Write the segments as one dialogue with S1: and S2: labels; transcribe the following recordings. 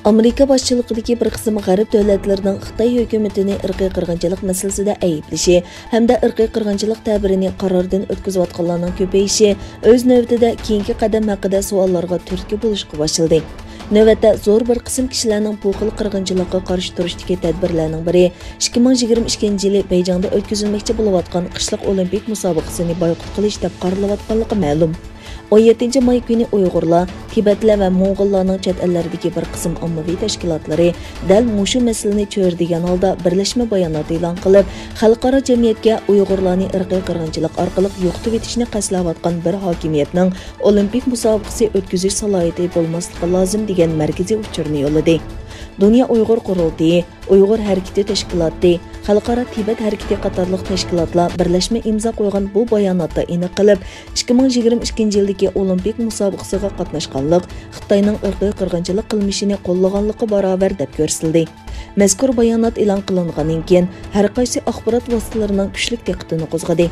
S1: ئامېرىكا باشچىلىقىدىكى bir qism g'arb davlatlarining Xitoy hukumatini irqiy qirg'inchilik masalasida ayblishi hamda irqiy qirg'inchilik ta'birini qarordan o'tkazayotganlarning ko'payishi o'z navbatida keyingi qadam haqida savollarga turtki bo'lishga boshladi. Növbətdə zor bir qism kişilərinin bu xil qırğınçılıqqa qarşı turuşdakı tədbirlərinin biri 2022-ci yılı Beyjingdə ötküzülməkçi bolayotgan qışlıq olimpik musobaqasını boykot qilish deb qaralayotganligi ma'lum. 17 may günü Uyg'urlar, Tibetlər və Moğollarning chet ellərdəki bir qism ommaviy tashkilotlari dal mushu masalani cho'rdigan holda birlashma bayonot e'lon qilib, xalqaro jamiyatga Uyg'urlarni irqiy qirg'inchilik orqali yo'qotib etishni qasdlayotgan bir hokimiyatning olimpik musobaqasi o'tkazish salohiyati bo'lmasligi lozim degan markaziy uçurini yo'lladi. Dünya Uyghur Qurultayı, Uyghur Hareketi Teşkilatı, Xalqaro Tibet Hareketi qatorliq tashkilotlar birlashma imzo qo'ygan bu bayonotda aniq qilib, 2022 yildagi olimpik musobaqasiga qatnashganlik Xitoyning irqiy qirg'inchilik qilmishini qo'llaganligi barobar deb ko'rsatildi. Mazkur bayonot e'lon qilingandan keyin har qaysi axborot vositalarining kuchli diqqatini qo'zg'adi.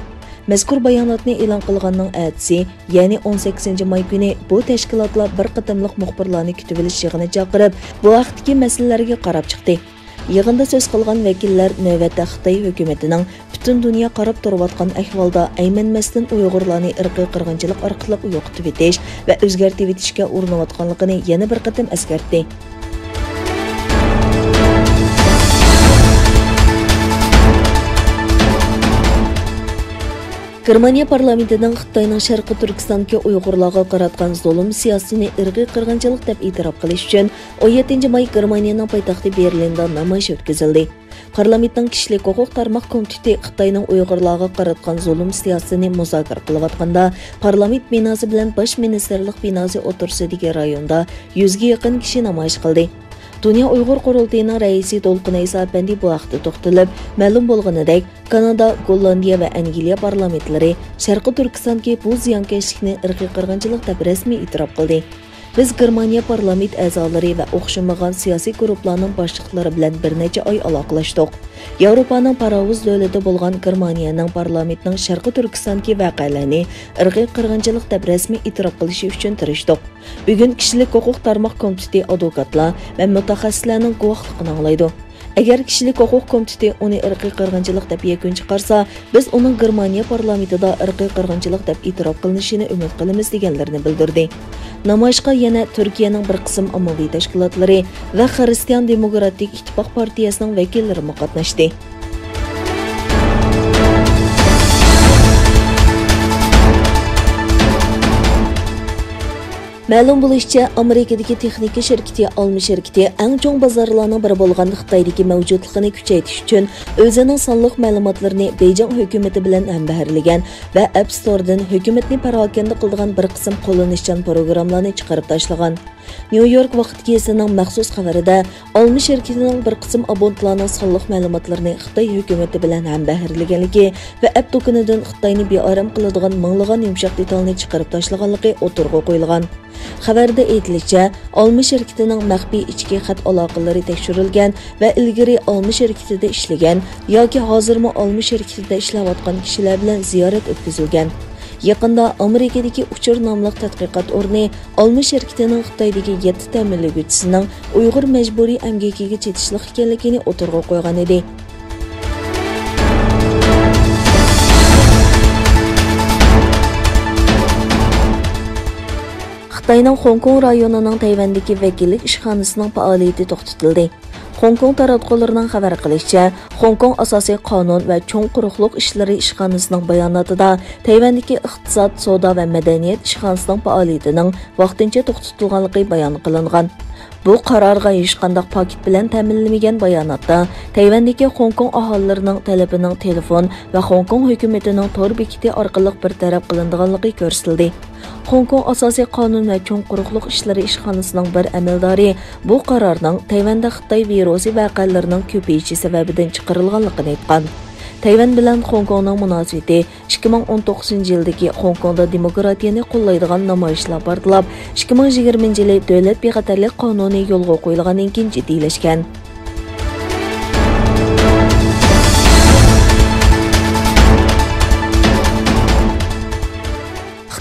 S1: Mazkur bayonotni e'lon qilganning ertasi, ya'ni 18 may kuni bu tashkilotlar bir qatimliq muxbirlarni kutib olish yig'ini chaqirib, bu vaqtdagi masalalarga qarab chiqdi. Yig'inda so'z qilgan vakillar navbatda Xitoy hukumatining butun dunyo qarab turayotgan ahvolda aymanmasdan Uyg'urlarni irqiy qirg'inchilik orqali yo'qotib etish va o'zgartirib etishga urinayotganligini yana bir qatim eskartdi. Germaniya parlamentining Xitoyning Sharqiy Turkistondagi Uyg'urlarga qaratgan zulm siyosatini irqiy qirg'inchilik deb e'tirof qilish uchun 17 may Germaniyaning poytaxti Berlinda namoyish o'tkazildi. Parlamentning kishilik huquq tarmoq komiteti Xitoyning Uyg'urlarga qaratgan zulm siyosatini muzokara qilayotganda parlament binosi bilan bosh ministerlik binosi o'tirsidagi rayonda 100 ga yaqin kishi namoyish qildi. Dünya Uyghur Qurultayıning raisi Dolqun Aysapendi bu vaqtda to'xtalib, ma'lum bo'lganidek, Kanada, Gollandiya va Angliya parlamentlari Sharqiy Turkistondagi bu ziyonkashlikni irqiy qirg'inchilik deb rasmiy e'tirof qildi. Biz Germaniya parlament a'zolari va o'xshamagan siyosiy guruhlarning boshliqlari bilan bir necha oy aloqalashdik. Yavropaning paravuz davlati bo'lgan Germaniyaning parlamentining Sharqiy Turkistondagi voqealarni irqiy qirg'inchilik deb rasmiy e'tirof qilishi uchun tirishdik. Bugun kishilik huquq tarmoq komiteti advokatlar va mutaxassislarning guvohligini anglaydi. Agar kishilik huquq komiteti uni irqiy qirg'inchilik deb yakun chiqarsa, biz uning Germaniya parlamentida irqiy qirg'inchilik deb e'tirof qilinishini umid qilamiz deganlarini bildirdi. Namoyishga yana Turkiyaning bir qism ommaviy tashkilotlari va Xristian Demokratik İttipak partiyasining vakillari qatnashdi. Ma'lum bo'lishicha, Amerikadagi texnika şirketi ئالما şirkىتى eng cho'ng bozorlarning biri bo'lgan Xitoydagi mavjudligini kuchaytirish uchun o'zining sonliq ma'lumotlarini Beyjing hukumati bilan hambaharlagan va App Store'dan hukumatni parokanda qiladigan bir qism qo'llanishchan programmalarni chiqarib tashlagan. New York vaqtgesining maxsus xabarida ئالما şirkىتىنىڭ bir qism ئابونتلىرىنىڭ sonliq ma'lumotlarini Xitoy hukumati bilan hambaharlaganligi va App do'konidan Xitoyni beoram qiladigan minglagan yumshoq detalni chiqarib tashlaganligi o'tirg'a qo'yilgan. Xabarda aytilishicha, ئالما şirkىتىنىڭ maxfiy ichki xat aloqalari tekshirilgan va ilgari ئالما şirkىتىدە ishlagan yoki hozirmi ئالما şirkىتىدە ishlayotgan kishilar bilan ziyorat o'tkazilgan. Yaqinda Amerikadagi Uchur nomli tadqiqot o'rni ئالما şirkىتىنىڭ Xitoydagi 7 ta'minlaguvchisining Uyg'ur majburiy amgakiga chetishlik ekanligini o'tirg'a qo'ygan edi. Xitoyning Hong Kong rayonining Tayvandagi vakillik ishxonasining faoliyati to'xtatildi. Hong Kong taratqullarining xabar qilishicha, Hong Kong asosiy qonun va cho'ng quruqlik ishlari ishxonasining bayonotida Tayvandagi iqtisod, savdo va madaniyat ishxonasining faoliyatining vaqtincha to'xtatilganligi bayon qilingan. Bu qarorga hech qanday paket bilan ta'minlanmagan bayonotda Tayvandagi Hong Kong aholilarining talabining telefon va Hong Kong hukumatining tor bekiti orqali bir taraf qilinganligi ko'rsatildi. Hong Kong asosiy qonun va cho'ng quruqlik ishlari ishxonasining bir amaldori bu qarorning Tayvanda Xitoy virusi voqealarining ko'payishi sababidan chiqarilganligini aytgan. Tayvan bilan Hong Kongning munosabati 2019 yildagi Hong Kongda demokratiyani qo'llaydigan namoyishlar portlab, 2020 yili davlat bexatarlik qonuni yo'lga qo'yilgandan keyin jiddiylashgan.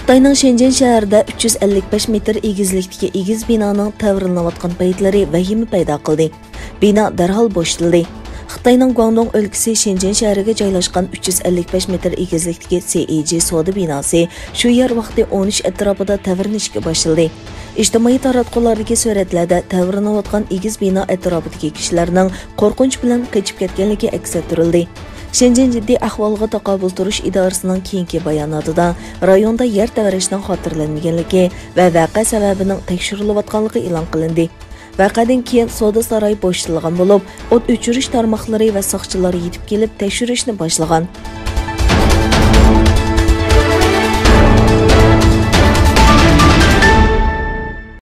S1: Xitayning Shenzhen shahrida 355 metr egizlikdagi egiz binoning ta'mirlanayotgan paytlari vahima paydo qildi. Bino darhol bo'shatildi. Xitayning Guangdong o'lkasi Shenzhen shahriga joylashgan 355 metr egizlikdagi CEG soda binosi shu yer vaqti 13 atrofida ta'mirlanishga boshladi. İjtimoiy taratqulardagi suratlarda ta'mirlanayotgan egiz bino atrofidagi kishilarning qo'rqinch bilan qochib ketganligi aks ettirildi. Shenzhen jiddiy ahvolga taqobil turish idorasining keyingi bayonotida rayonda yer ta'mirlashning xotirlanmaganligi va voqea sababining tekshirilayotganligi e'lon qilindi. Vaqadan keyin savdo saroyi bo'shatilgan bo'lib, o't o'chirish tarmoqlari va soqchilar yetib kelib tekshirishni boshlagan.